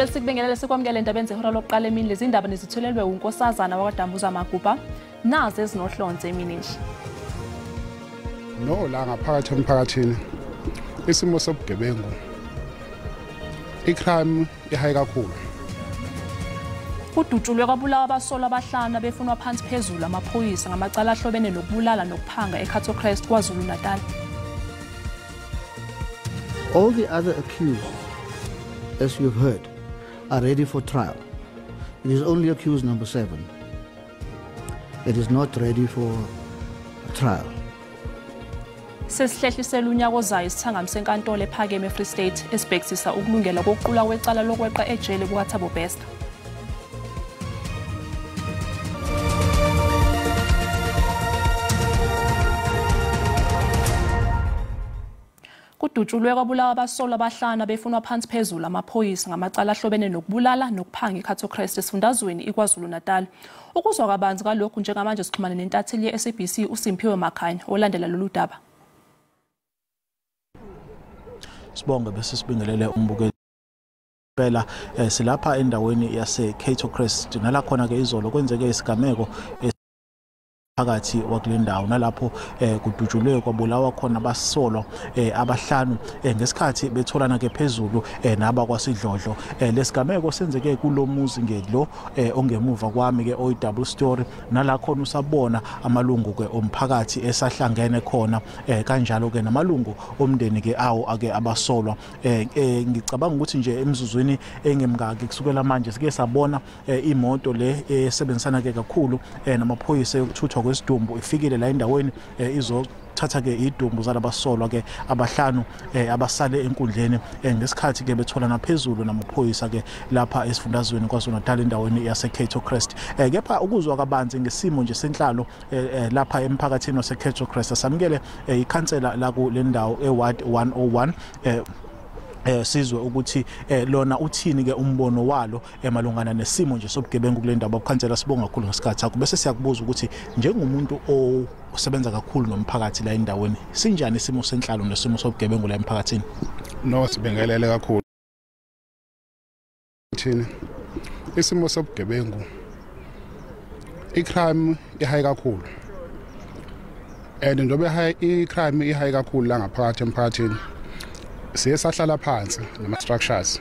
Sihleli sikubingelele sikwamukele endabeni zehora lokuqala emini lezi indaba nezitholelwe unkosazana wakwaDambuza Maguba nazo ezinohlonze emini nje. No la ngaphakathi emphakathini isimo sobugebengu icrime ihigh kakhulu. Kudutshulwe kwabulawa abasolwa abahlanu befunwa phansi phezulu amaphoyisa ngamacala ahlobene nokubulala nokuphanga eCato Crest kwaZulu Natal. All the other accused, as you've heard, are ready for trial. It is only accused number 7. It is not ready for a trial. Sesihlehlisela unyaka ozayo isithangami senkantolo ephakeme eFree State esibhekisisa ukulungela kokuqula kwecala lokweqa ejele kukaThabo Bester. Kudutshulwe kwabulawa abasolwa abahlanu befunwa phansi phezulu amaphoyisa ngamacala ahlobene nokubulala nokuphanga eCato Crest esifundazweni iKwaZulu Natal. Ukuzwa kabanzi kalokhu njengamanje sixhumana nentatheli yeSABC uSimphiwe Makhanya olandela lolu daba. Sibonge bese sibingelele umbukeli phela silapha endaweni yaseCato Crest nala khona ke izolo kwenzeke isigameko phakathi kwakulendawo nalapho kudutshulwe kwabulawa khona basolwa abahlanu ngesikhathi betholana ke phezulu naba kwasidlodlo. Lesigameko senzeke kulomuzi ngedlo ongemuva kwami ke oyi-double story nala khona usabona amalungu ke omphakathi esahlangene khona kanjalo ke namalungu omndeni ke awo ake abasolwa. Ngicabanga ukuthi nje emzuzwini engemngaki kusukela manje sike sabona imoto le esebenzisana ke kakhulu namaphoyisa yokuthuthwa kwesidumbu ifikile la endaweni izothatha ke idumbu zalabasolwa ke abahlanu abasale enkundleni ngesikhathi ke betholana phezulu namaphoyisa ke lapha esifundazweni kwaZulu Natal endaweni yaseCato Crest. Kepha ukuzwa kabanzi ngesimo nje senhlalo lapha emphakathini waseCato Crest samukele ikhansela la kulendawo eWard 101 sizwe ukuthi lona uthini ke umbono walo emalungana nesimo nje sobugebengu kule ndaba. Ukhansela sibonga kakhulu ngesikhathi sakho bese siyakubuza ukuthi njengomuntu osebenza kakhulu nomphakathi la endaweni sinjani isimo senhlalo nesimo sobugebengu la emphakathini? No sibingelele kakhulu. Thina isimo sobugebengu icrime ihigh kakhulu. Njengoba icrime ihigh kakhulu la ngaphakathi emphakathini siyasahlala phansi nama structures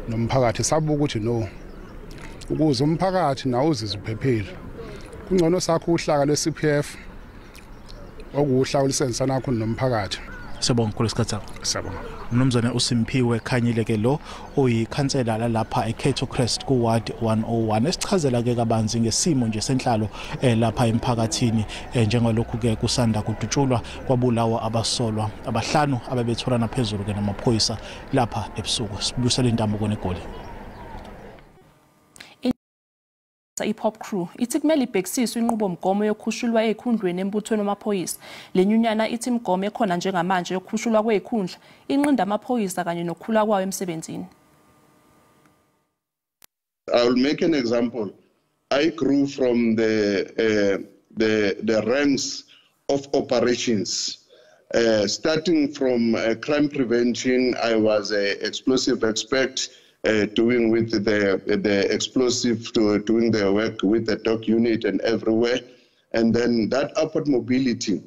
nomphakathi sabuka ukuthi no ukuze umphakathi nawo uziziphephile kungcono sakho uhlaka lweCPF okuhla olisenzisana nakho nomphakathi. Sibonga kakhulu isikhathi sakho. Sibonga. Mnumzane uSimphiwe Khanyile ke lo oyikhansela lapha eCato Crest kuWard 101 esichazela ke kabanzi ngesimo nje senhlalo lapha emphakathini njengalokhu ke kusanda kudutshulwa kwabulawa abasolwa abahlanu ababetholana phezulu ke namaphoyisa lapha ebusuku. Sibusela intambo konegoli. iPop Crew ithi kumele ibhekisiswe inqubomgomo yokhushulwa ezikhundleni embuthweni wamaphoyisa. Le nyunyana ithi imigomo ekhona njengamanje yokhushulwa kwezikhundla inqinda amaphoyisa kanye nokukhula kwawo emsebenzini. I will make an example. I grew from the ranks of operations. Starting from crime prevention, I was an explosive expert. Doing with the explosive, doing the work with the dog unit and everywhere. And then that upward mobility,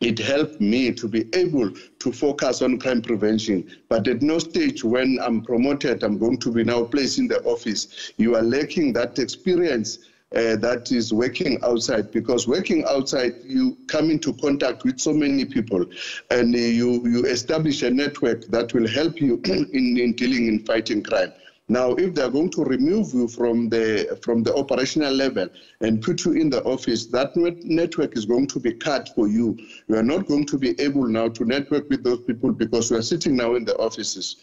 it helped me to be able to focus on crime prevention. But at no stage when I'm promoted, I'm going to be now placed in the office. You are lacking that experience that is working outside, because working outside, you come into contact with so many people and you establish a network that will help you in dealing in fighting crime. Now, if they're going to remove you from the operational level and put you in the office, that network is going to be cut for you. You are not going to be able now to network with those people because we are sitting now in the offices.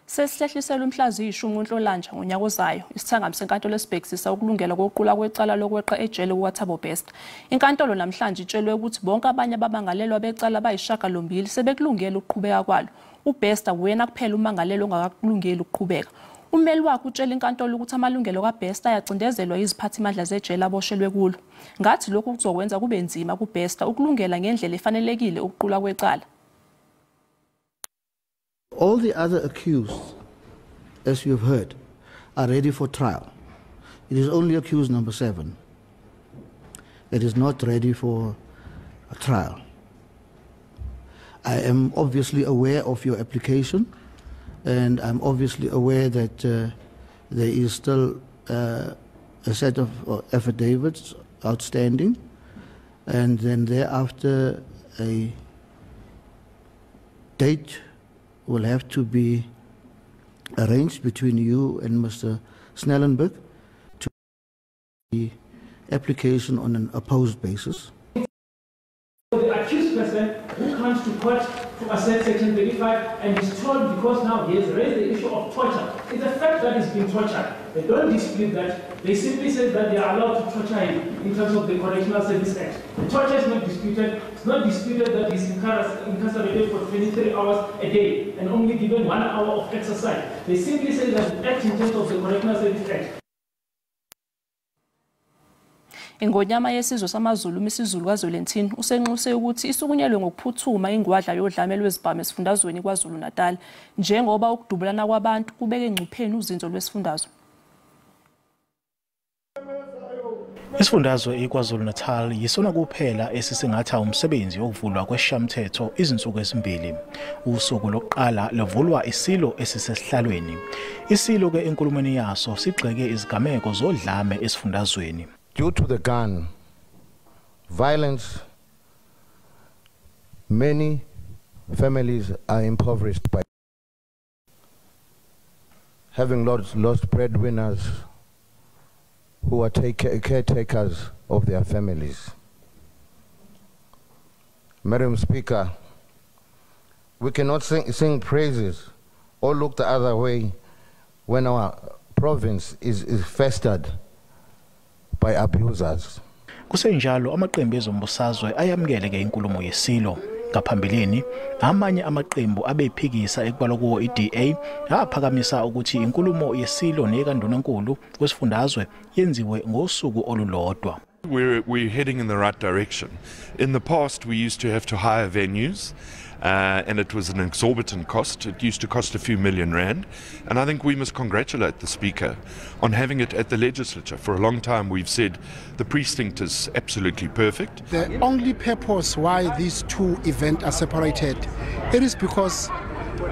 Sesihlehlisela umhlaziyi ishumi uNhlolanja ngonyaka ozayo isithangami senkantolo esibhekisisa ukulungela kokuqula kwecala lokweqa ejele kukaThabo Bester. Inkantolo namhlanje itshelwe ukuthi bonke abanye abamangalelwa becala bayishagalombili sebekulungela ukuqhubeka kwalo. uBester wena kuphela umangalelo ongakakulungeli ukuqhubeka. Ummeli wakhe utshela inkantolo ukuthi amalungelo kaBester ayacindezelwa iziphathimandla zejele aboshelwe kulo. Ngathi lokhu kuzokwenza kube nzima kuBester ukulungela ngendlela efanelekile ukuqula kwecala. All the other accused, as you've heard, are ready for trial. It is only accused number 7. It is not ready for a trial. I am obviously aware of your application, and I'm obviously aware that there is still a set of affidavits outstanding, and then thereafter a date will have to be arranged between you and Mr. Snellenberg to the application on an opposed basis. The accused person who comes to court to assert Section 35 and is told because now he has raised the issue of torture. It's a fact that he's been tortured. They don't dispute that. They simply say that they are allowed to torture him in terms of the Correctional Service Act. The torture is not disputed. It's not disputed that he's incarcerated for 23 hours a day and only given 1 hour of exercise. They simply say that the act in terms of the Correctional Service Act. Ingonyama yesizwe samaZulu uMisuzulu kwaZolentini usenxuse ukuthi isukunyelwe ngokuphuthuma ingwadla yodlame lwezibhamu esifundazweni kwaZulu Natal njengoba ukudubulana kwabantu kubeke engcupheni uzinzo lwesifundazwe. Isifundazwe iKwaZulu Natal yisona kuphela esisingatha umsebenzi wokuvulwa kweshamthetho izinsuku ezimbili. Usuku lokuqala lovulwa isilo esisesihlalweni. Isilo ke enkulumeni yaso sigxeke izigameko zodlame esifundazweni. Due to the gun violence, many families are impoverished by having lost breadwinners who are caretakers of their families. Madam Speaker, we cannot sing praises or look the other way when our province is festered by abusers. Kusenjalo amaqembu ezombusazwe ayamkele ke inkulumo yesilo. Ngaphambilini amanye amaqembu abephikisa ekubalwa kuwo iDA aphakamisa ukuthi inkulumo yesilo nekandunankulu kwesifundazwe yenziwe ngosuku olulodwa. We're heading in the right direction. In the past we used to have to hire venues and it was an exorbitant cost. It used to cost a few million rand, and I think we must congratulate the Speaker on having it at the legislature. For a long time we've said the precinct is absolutely perfect. The only purpose why these two events are separated, it is because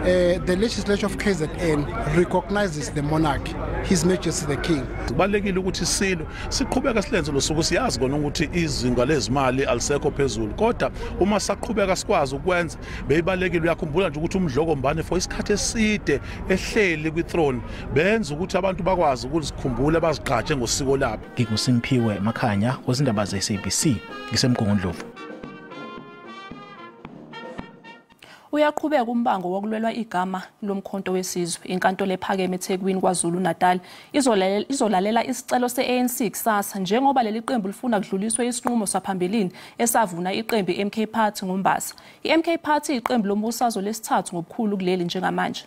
the legislature of KZN recognizes the monarch, His Majesty the King. Kubalekile ukuthi isilo siqhubeka silenze losuku siyazi kona ukuthi izinga lezimali alisekho phezulu kodwa uma saqhubeka sikwazi ukwenza beyibalekile uyakhumbula nje ukuthi umdlokombane for isikhathi eside ehleli kwithrone benza ukuthi abantu bakwazi ukuzikhumbula bazigqaje ngosiko labo. NgikuSimphiwe Makhanya wezindaba zeSABC ngisemgongondlovu. Uyaqhubeka umbango wokulwelwa igama lomkhonto wesizwe. Inkantolo ephakeme eThekwini kwaZulu Natal izolalela isicelo seANC kusasa njengoba leli qembu lifuna kudluliswe isinqumo saphambilini esavuna iqembu iMK Party ngoMbasa. iMK Party iqembu lombusazwe lesithathu ngobukhulu kuleli njengamanje.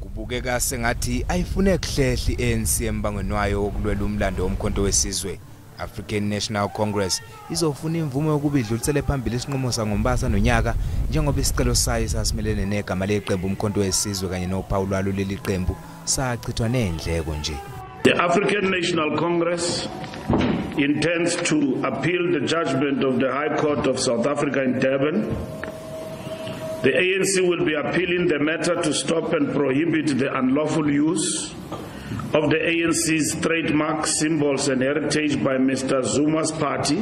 Kubukeka sengathi ayifune kuhlehla iANC embangweni wayo wokulwela umlando womkhonto wesizwe. African National Congress izofuna imvume yokubidlulisela phambili isinqumo sangoMbasa nonyaka njengoba isicelo sayo sasimelene negama leqembu umkhonto wesizwe kanye nophawu lwalo leli qembu sachithwa neendleko nje. The African National Congress intends to appeal the judgment of the High Court of South Africa in Durban. The ANC will be appealing the matter to stop and prohibit the unlawful use of the ANC's trademark symbols and heritage by Mr. Zuma's party,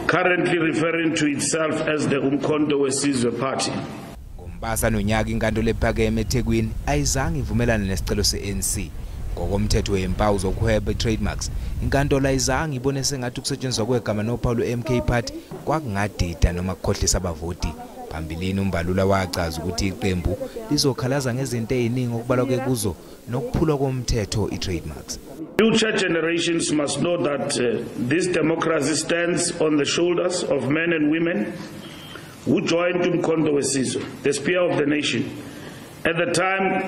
currently referring to itself as the Umkhonto weSizwe Party. ngoMbasa nonyaka inkantolo ephakeme eThekwini ayizange ivumelane nesicelo seANC. Ngokomthetho wempawu zokuhweba trademarks, inkantolo ayizange ibone sengathi ukusetshenziswa kwegama nophawu lweMK Party kwakungadida noma kukhohlisa abavoti. Phambilini umbalula wachaza ukuthi iqembu lizokhalaza ngezinto eziningi okubalwa ke kuzo nokuphulwa komthetho itrademarks. Future generations must know that this democracy stands on the shoulders of men and women who joined Umkhonto weSizwe, the spear of the nation. At the time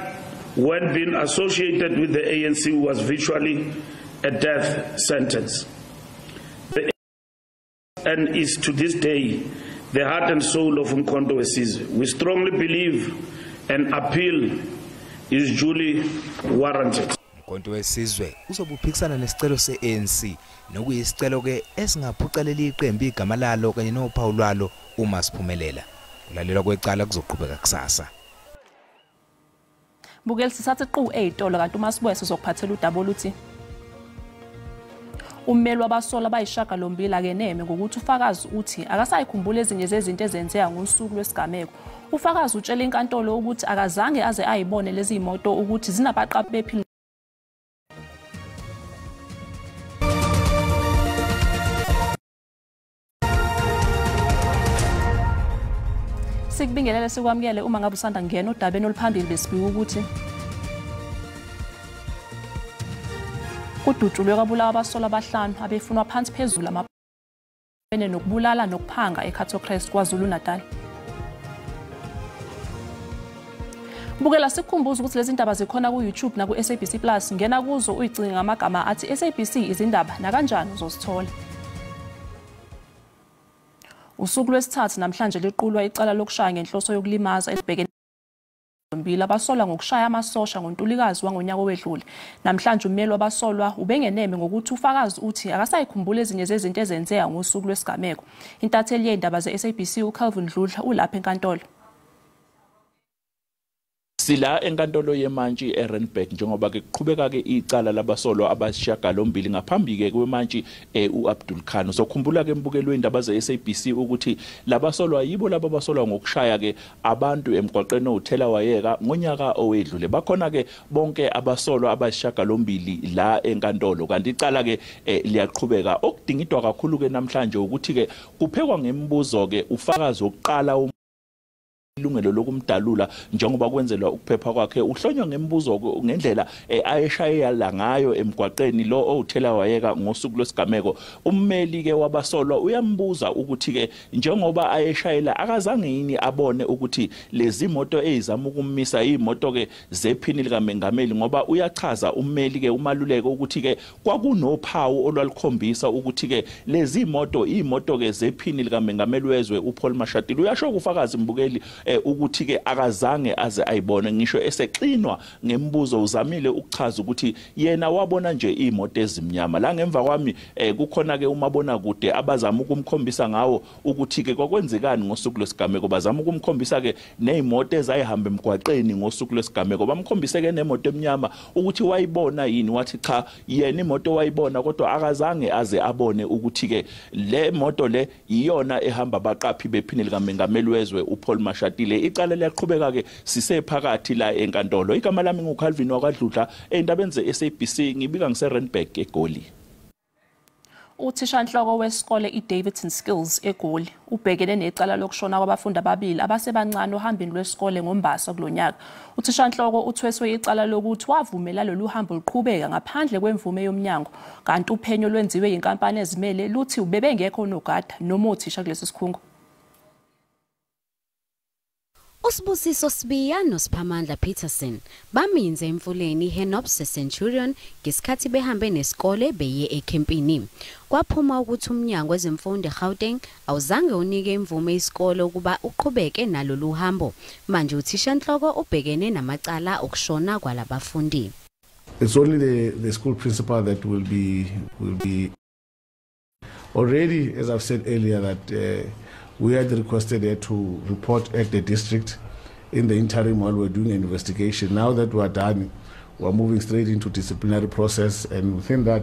when being associated with the ANC was virtually a death sentence. The ANC and is to this day the heart and soul of Umkhonto Wesizwe. We strongly believe an appeal is duly warranted. Umkhonto Wesizwe uzobuphikisana nesicelo se-ANC nokuyisicelo ke esingaphucelela iqembu igama lalo kanye nophawu lwalo uma siphumelela. Kulalelwa kwecala kuzoqhubeka kusasa. Bukeli sisathe qhu eyitolo kanti uMasibuya sizokuphathela udaba oluthi ummeli wabasola bayishagalombili ake neme ngokuthi ufakazi uthi akasayikhumbula ezinye zezinto ezenzeka ngosuku lwesigameko. Ufakazi utshela inkantolo ukuthi akazange aze ayibone lezi imoto ukuthi zinabaqaphi bephila. Sikubingelele sikwamukele uma ngabe usanda ngena odabeni oluphambili besibika ukuthi kudutshulwe kwabulawa abasola abahlanu abefunwa phansi phezulu amabene nokubulala nokuphanga eCato Crest kwaZulu Natal. Bukela sikhumbuza ukuthi lezi ndaba zikhona ku YouTube na ku SABC Plus, ngena kuzo uyicinga ngamagama athi SABC izindaba na kanjani uzosithola. Usuku lwesithathu namhlanje liqulwa icala lokushaya ngenhloso yokulimaza elibhekene zombili abasolwa ngokushaya amasosha ngoNtulikazi wangonyaka owedlule. Namhlanje ummeli wabasolwa ubengeneme ngokuthi ufakazi uthi akasayikhumbula ezinye zezinto ezenzeka ngosuku lwesigameko. Intatheli yendaba ze-SABC uCalvin Dludla ulapha enkantolo. Sila enkantolo yemantshi eRandburg njengoba ke kuqhubeka ke icala labasolwa abasishagalombili ngaphambi ke kwemantshi uAbdul Khan. Uzokhumbula ke mbukelo wendaba ze-SABC ukuthi labasolwa yibo laba basolwa ngokushaya ke abantu emgwaqeni othela wayeka ngonyaka owedlule. Bakhona ke bonke abasolwa abasishagalombili la enkantolo kanti icala ke liyaqhubeka. Okudingidwa kakhulu ke namhlanje ukuthi ke kuphekwa ngembuzo ke ufakazi oqala ilungelo lokumdalula njengoba kwenzelwa ukuphepha kwakhe uhlonywa ngembuzo ngendlela ayeshayela ngayo emgwaqeni lo othela wayeka ngosuku lwesigameko. Ummeli ke wabasolwa uyambuza ukuthi ke njengoba ayeshayela akazange yini abone ukuthi lezi moto ezizama ukumisa imoto ke zephini likaMengameli, ngoba uyachaza ummeli ke umaluleke ukuthi ke kwakunophawu olwalikhombisa ukuthi ke lezi imoto ke zephini likaMengameli wezwe uPaul Mashatile. Uyasho kufakazi mbukeli ukuthi ke akazange aze ayibone, ngisho esexinwa ngembuzo uzamile ukuchaza ukuthi yena wabona nje imoto ezimnyama. La ngemva kwami kukhona ke umabona kude abazama ukumkhombisa ngawo ukuthi ke kwakwenzekani ngosuku lwesigameko. Bazama ukumkhombisa ke nezimoto ezayihamba emgwaqeni ngosuku lwesigameko. Bamkhombise ke nemoto emnyama ukuthi wayibona yini, wathi cha yena imoto wayibona kodwa akazange aze abone ukuthi ke le moto le iyona ehamba abaqaphi bephini likaMengameli wezwe uPaul Mashatile. Icala liyaqhubeka ke sisephakathi la enkantolo. Igama lami nguCalvin wakwaDludla endabeni ze-SABC ngibika ngiseRandburg eGoli. Uthishanhloko wesikole iDavidson Skills eGoli ubhekene necala lokushona kwabafundi ababili abasebancane ohambeni lwesikole ngoMbasa kulonyaka. Uthishanhloko uthweswe icala lokuthi wavumela lolu hambo luqhubeka ngaphandle kwemvume yomnyango, kanti uphenyo lwenziwe yinkampani ezimele luthi ubebengekho onogada noma othisha kulesi sikhungo. Usibusiso Sibiya noSiphamandla Peterson baminze emfuleni iHenopse Centurion ngesikhathi behambe nesikole beye ekhempini. Kwaphuma ukuthi umnyango wezemfundo eGauteng awuzange unike imvume isikole ukuba uqhubeke nalolu hambo. Manje uthishanhloko ubhekene namacala okushona kwalabafundi. It's only the school principal that will be already, as I've said earlier, that we had requested her to report at the district in the interim while we're doing an investigation. Now that we're done, we're moving straight into disciplinary process, and within that,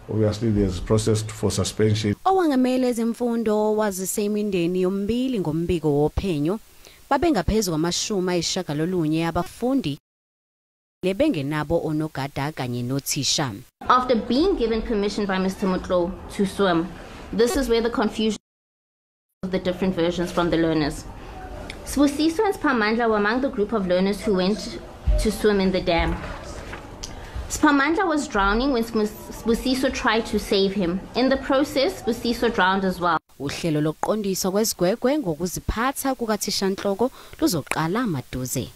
obviously there's a process for suspension. Owangamele ezemfundo wazisemindeni yombili ngombiko wophenyo babengaphezulu kwamashumi ayishagalolunye abafundi lebengenabo onogada kanye nothisha. After being given permission by Mr. Mutlo to swim, this is where the confusion of the different versions from the learners. Sbusiso and Spamandla were among the group of learners who went to swim in the dam. Spamandla was drowning when Sbusiso tried to save him. In the process, Sbusiso drowned as well. Uhlelo lokuqondiswa kwezigwegwe ngokuziphatha kukathishanhloko luzoqala maduze.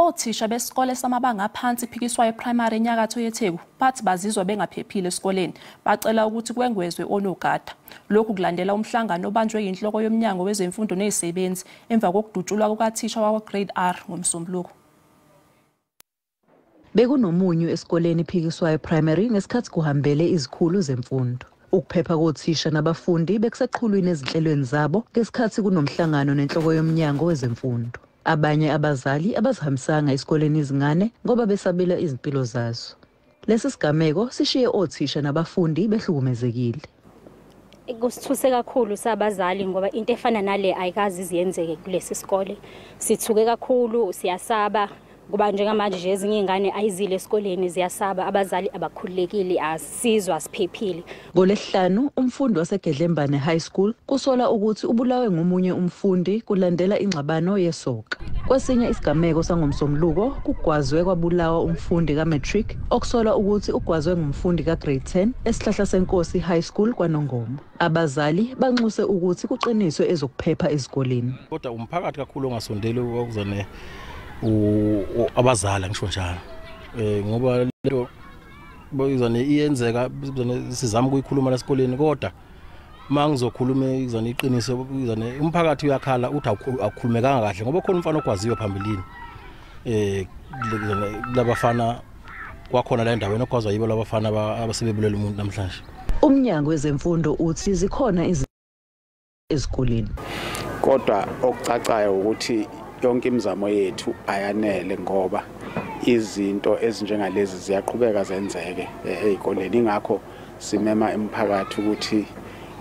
Othisha besikole samabanga aphansi iphikiswayo primary enyakatho yeTheku bathi bazizwa bengaphephile esikoleni bacela ukuthi kwengwezwe onogada. Lokhu kulandela umhlangano obanjwe yinhloko yomnyango wezemfundo nezisebenzi emva kokudutshulwa kukathisha wakwa-grade R ngomsombuluko. Bekunomunyu esikoleni iphikiswayo primary ngesikhathi kuhambele izikhulu zemfundo. Ukuphepha kothisha nabafundi bekuseqhulwini ezinhlelweni zabo ngesikhathi kunomhlangano nenhloko yomnyango wezemfundo. Abanye abazali abazihambisanga esikoleni izingane ngoba besabela izimpilo zazo. Lesi sigameko sishiye othisha nabafundi behlukumezekile. Kusithuse kakhulu sabazali ngoba into efana nale ayikazi iziyenzeke kulesi sikole. Sithuke kakhulu, siyasaba ngoba njengamanje ezinye izingane ayizile esikoleni ziyasaba, abazali abakhululekile, asizwa siphephile. NgoLesihlanu umfundi waseGedlembane High School kusola ukuthi ubulawe ngomunye umfundi kulandela ingxabano yesoka. Kwesinye isigameko sangomsombuluko kugwazwe kwabulawa umfundi kaMatric okusola ukuthi ugwazwe ngumfundi kaGrade 10 esihlahla seNkosi High School kwaNongoma. Abazali banxuse ukuthi kuqiniswe ezokuphepha ezikoleni. Kodwa umphakathi kakhulu ongasondeli ukuzane abazali ngisho njalo ngoba lento bayizane iyenzeka sizama ukuyikhuluma la esikoleni kodwa mangizokhuluma izane iqiniso izane umphakathi uyakhala uthi akukhulumekanga kahle ngoba khona umfana okwaziyo phambilini labafana kwakhona la endaweni okwazwa yibo labafana abasebebulela umuntu namhlanje. Umnyango wezemfundo uthi zikhona ezikoleni kodwa okucacayo ukuthi yonke imizamo yethu ayanele ngoba izinto ezinjengalezi ziyaqhubeka zenzeke ezikoleni. Ingakho simema emphakathi ukuthi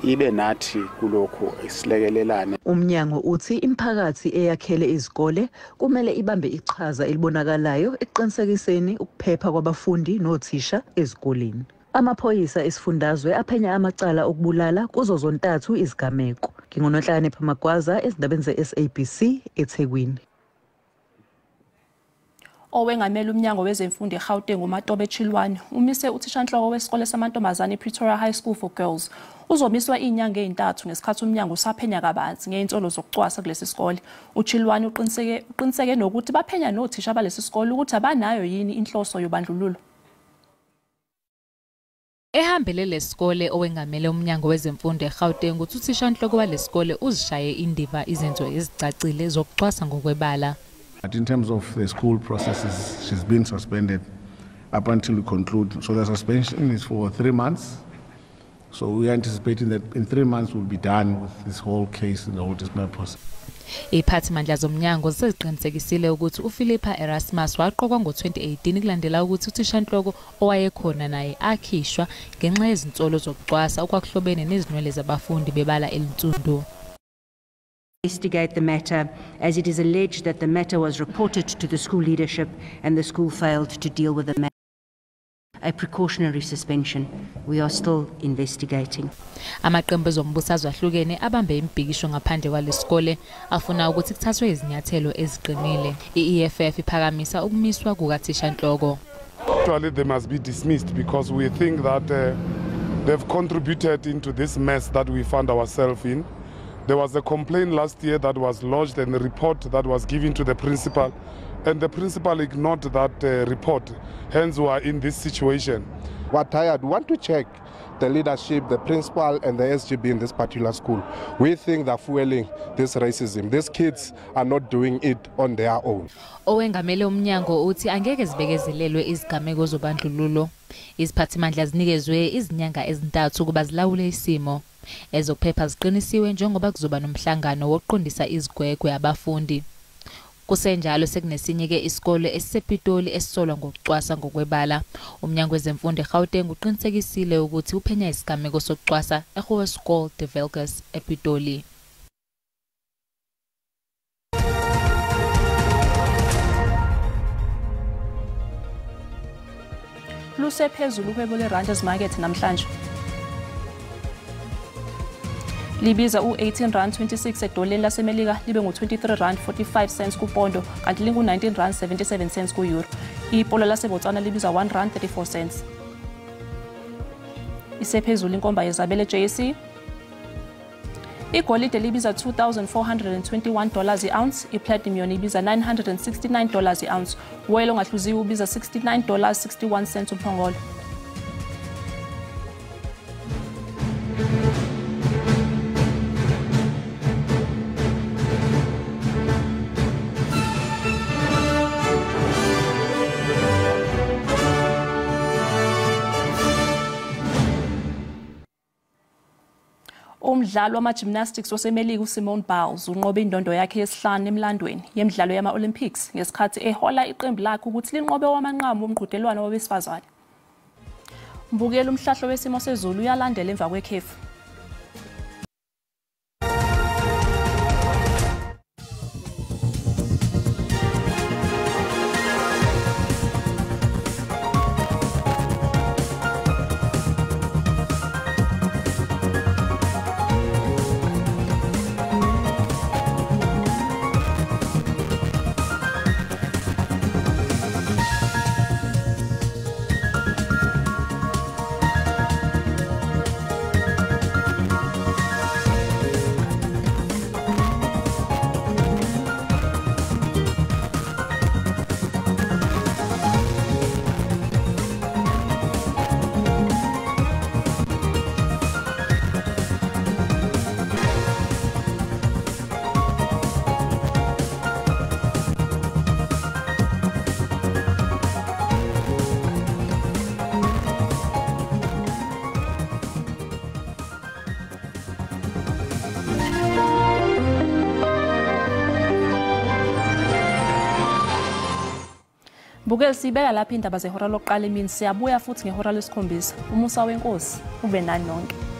ibe nathi kulokho isilekelelane. Umnyango uthi imphakathi eyakhele izikole kumele ibambe ichaza elibonakalayo eqinisekiseni ukuphepha kwabafundi nothisha ezikoleni. Amaphoyisa esifundazwe aphenya amacala okubulala kuzo zontathu izigameko. Ngingononhlakanipho Magwaza ezindabeni ze-SABC eThekwini. Owengamela umnyango wezemfundo eGauteng uMatobe Chilwane umise uthishanhloko wesikole samantombazane ePretoria High School for Girls. Uzomiswa inyanga ezintathu ngesikhathi umnyango usaphenya kabanzi ngeintsolo zokucwasa kulesi sikole. uChilwane uqiniseke nokuthi baphenya nothisha balesi sikole ukuthi abanayo yini inhloso yobandlululo. Ehambele lesikole owengamele umnyango wezemfundo eGauteng uthi uthishanhloko walesikole uzishaye indiva izenzo ezicacile zokucwasa ngokwebala. But in terms of the school processes, she's been suspended up until we conclude. So the suspension is for 3 months. So we are anticipating that in 3 months we'll be done with this whole case and the whole disciplinary process. Iphathimandla zomnyango seziqinisekisile ukuthi uPhilippa Erasmus waqokwa ngo-2018 kulandela ukuthi uthishanhloko owayekhona naye akhishwa ngenxa yezinsolo zokucwasa okwakuhlobene nezinwele zabafundi bebala elinsundu. Investigate the matter as it is alleged that the matter was reported to the school leadership and the school failed to deal with the matter. A precautionary suspension. We are still investigating. Amaqembu ezombusazwe ahlukene abambe impikisho ngaphandle kwalesikole afuna ukuthi kuthathwe izinyathelo eziqinile. I-EFF iphakamisa ukumiswa kukathishanhloko. Actually they must be dismissed because we think that they've contributed into this mess that we found ourselves in. There was a complaint last year that was lodged and a report that was given to the principal, and the principal ignored that report. Hence, we are in this situation. We're tired. We want to check the leadership, the principal, and the SGB in this particular school. We think they're fueling this racism. These kids are not doing it on their own. Owengamele umnyango uthi angeke zibekezelelwe izigameko zobandlululo. Iziphathimandla zinikezwe izinyanga ezintathu kuba zilawule isimo. Ezokuphepha ziqinisiwe njengoba kuzoba nomhlangano wokuqondisa izigwegwe abafundi. Kusenjalo sekunesinye ke isikole esisePitoli esisolwa ngokucwasa ngokwebala. Umnyango wezemfundo eGauteng uqinisekisile ukuthi uphenya isigameko sokucwasa eGowe School Developers ePitoli. Lusephezulu uhwebo leRanders Market namhlanje. Libiza u-18.26 edoleni laseMelika libe ngu-23.45 kupondo kanti lingu-19.77 ku-euro. Ipolo laseBotswana libiza R1.34. Isephezulu inkomba yezabelo JSE Igolide libiza $2,421 i-ounce, iplatinum yona ibiza $969 i-ounce, uwoyela ongahluziwe ubiza $69.61 umphongolo. Umdlalo wama-gymnastics waseMelika uSimone Biles unqobe indondo yakhe yesihlanu emlandweni yemidlalo yama-Olympics ngesikhathi ehola iqembu lakhe ukuthi linqobe wamanqamu womqhudelwano wabesifazane. Mbukela umhlahlo wesimo sezulu uyalandela emva kwekhefu. Bukela sibeka lapha indaba zehora lokuqala emini siyabuya futhi ngehora lesikhombisa. Umusa wenkosi ube nani nonke.